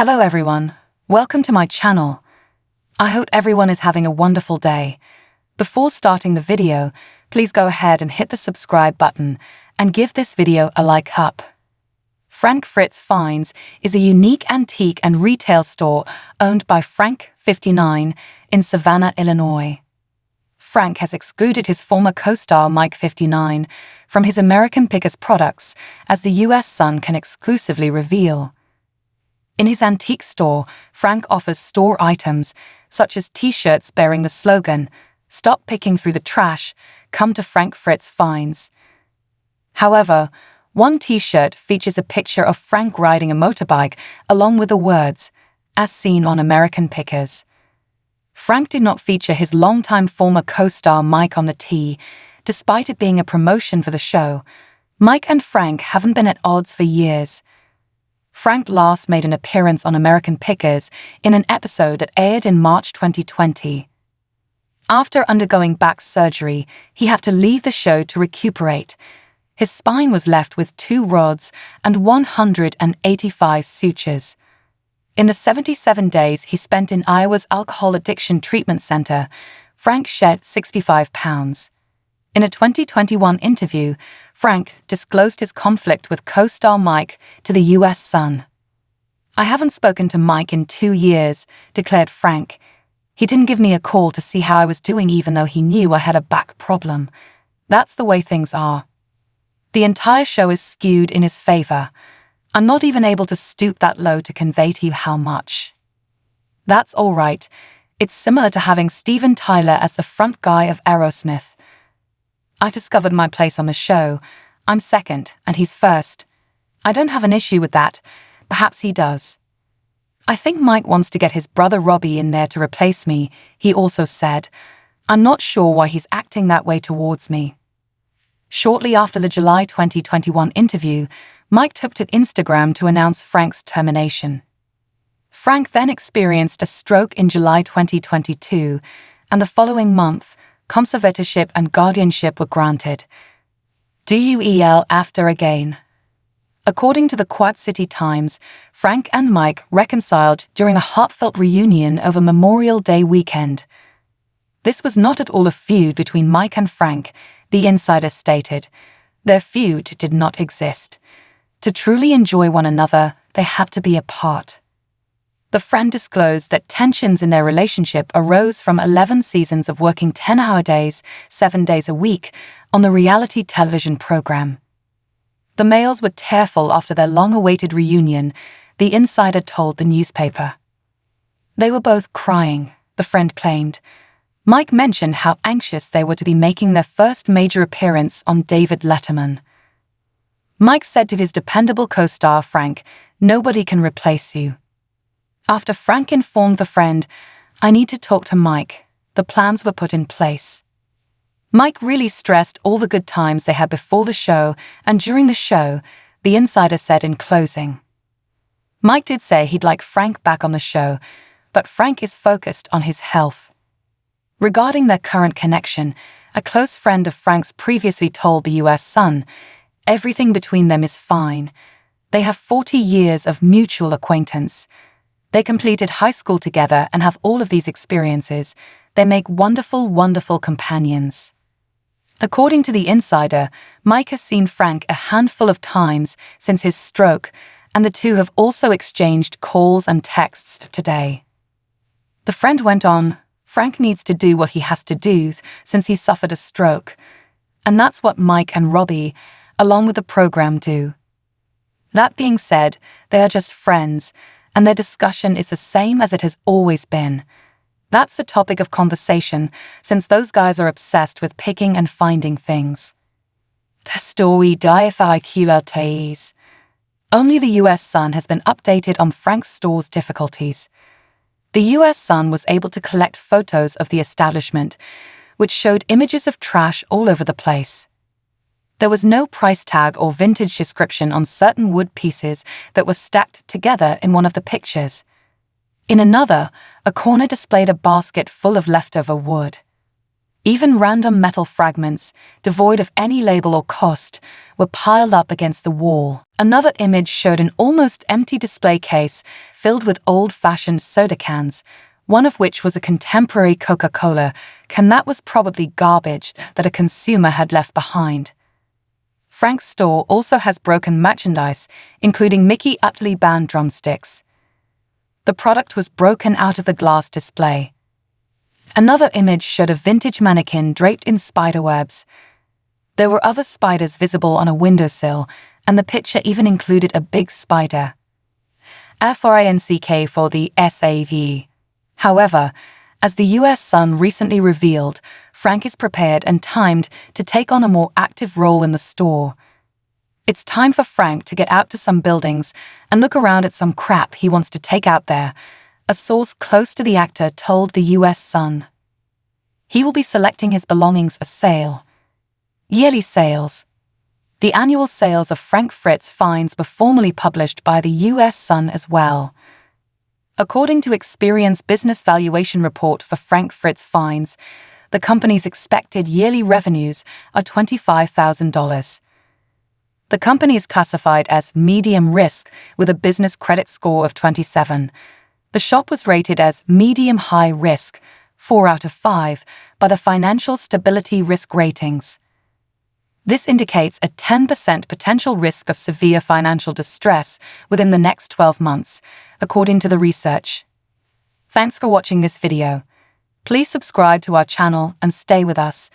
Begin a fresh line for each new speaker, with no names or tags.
Hello everyone, welcome to my channel. I hope everyone is having a wonderful day. Before starting the video, please go ahead and hit the subscribe button and give this video a like up. Frank Fritz Finds is a unique antique and retail store owned by Frank 59 in Savannah, Illinois. Frank has excluded his former co-star Mike 59 from his American Pickers products, as the US Sun can exclusively reveal. In his antique store, Frank offers store items such as t-shirts bearing the slogan, "Stop picking through the trash, come to Frank Fritz Finds." However, one t-shirt features a picture of Frank riding a motorbike along with the words, "As seen on American Pickers." Frank did not feature his longtime former co-star Mike on the tee, despite it being a promotion for the show. Mike and Frank haven't been at odds for years. Frank last made an appearance on American Pickers in an episode that aired in March 2020. After undergoing back surgery, he had to leave the show to recuperate. His spine was left with 2 rods and 185 sutures. In the 77 days he spent in Iowa's Alcohol Addiction Treatment Center, Frank shed 65 pounds. In a 2021 interview, Frank disclosed his conflict with co-star Mike to the US Sun. "I haven't spoken to Mike in 2 years, declared Frank. "He didn't give me a call to see how I was doing even though he knew I had a back problem. That's the way things are. The entire show is skewed in his favor. I'm not even able to stoop that low to convey to you how much. That's all right. It's similar to having Steven Tyler as the front guy of Aerosmith. I discovered my place on the show. I'm second and he's first. I don't have an issue with that. Perhaps he does. I think Mike wants to get his brother Robbie in there to replace me," he also said. "I'm not sure why he's acting that way towards me." Shortly after the July 2021 interview, Mike took to Instagram to announce Frank's termination. Frank then experienced a stroke in July 2022, and the following month, conservatorship and guardianship were granted. DUEL after again. According to the Quad City Times, Frank and Mike reconciled during a heartfelt reunion over Memorial Day weekend. "This was not at all a feud between Mike and Frank," the insider stated. "Their feud did not exist. To truly enjoy one another, they had to be apart." The friend disclosed that tensions in their relationship arose from 11 seasons of working 10-hour days, 7 days a week, on the reality television program. The males were tearful after their long-awaited reunion, the insider told the newspaper. "They were both crying," the friend claimed. Mike mentioned how anxious they were to be making their first major appearance on David Letterman. Mike said to his dependable co-star Frank, "Nobody can replace you." After Frank informed the friend, "I need to talk to Mike," the plans were put in place. Mike really stressed all the good times they had before the show and during the show, the insider said in closing. Mike did say he'd like Frank back on the show, but Frank is focused on his health. Regarding their current connection, a close friend of Frank's previously told the US Sun, "Everything between them is fine. They have 40 years of mutual acquaintance. They completed high school together and have all of these experiences. They make wonderful, wonderful companions." According to the insider, Mike has seen Frank a handful of times since his stroke, and the two have also exchanged calls and texts today. The friend went on, "Frank needs to do what he has to do since he suffered a stroke. And that's what Mike and Robbie, along with the program, do. That being said, they are just friends, and their discussion is the same as it has always been. That's the topic of conversation, since those guys are obsessed with picking and finding things." The story DIFIQLTs. Only the US Sun has been updated on Frank's store's difficulties. The US Sun was able to collect photos of the establishment, which showed images of trash all over the place. There was no price tag or vintage description on certain wood pieces that were stacked together in one of the pictures. In another, a corner displayed a basket full of leftover wood. Even random metal fragments, devoid of any label or cost, were piled up against the wall. Another image showed an almost empty display case filled with old-fashioned soda cans, one of which was a contemporary Coca-Cola can that was probably garbage that a consumer had left behind. Frank's store also has broken merchandise, including Mickey Utley band drumsticks. The product was broken out of the glass display. Another image showed a vintage mannequin draped in spiderwebs. There were other spiders visible on a windowsill, and the picture even included a big spider. FRANCK for the SAV. However, as the US Sun recently revealed, Frank is prepared and timed to take on a more active role in the store. It's time for Frank to get out to some buildings and look around at some crap he wants to take out there, a source close to the actor told the US Sun. He will be selecting his belongings for sale. Yearly sales. The annual sales of Frank Fritz finds were formally published by the US Sun as well. According to Experian's business valuation report for Frank Fritz finds, the company's expected yearly revenues are $25,000. The company is classified as medium risk with a business credit score of 27. The shop was rated as medium high risk, 4 out of 5, by the Financial Stability Risk Ratings. This indicates a 10% potential risk of severe financial distress within the next 12 months, according to the research. Thanks for watching this video. Please subscribe to our channel and stay with us,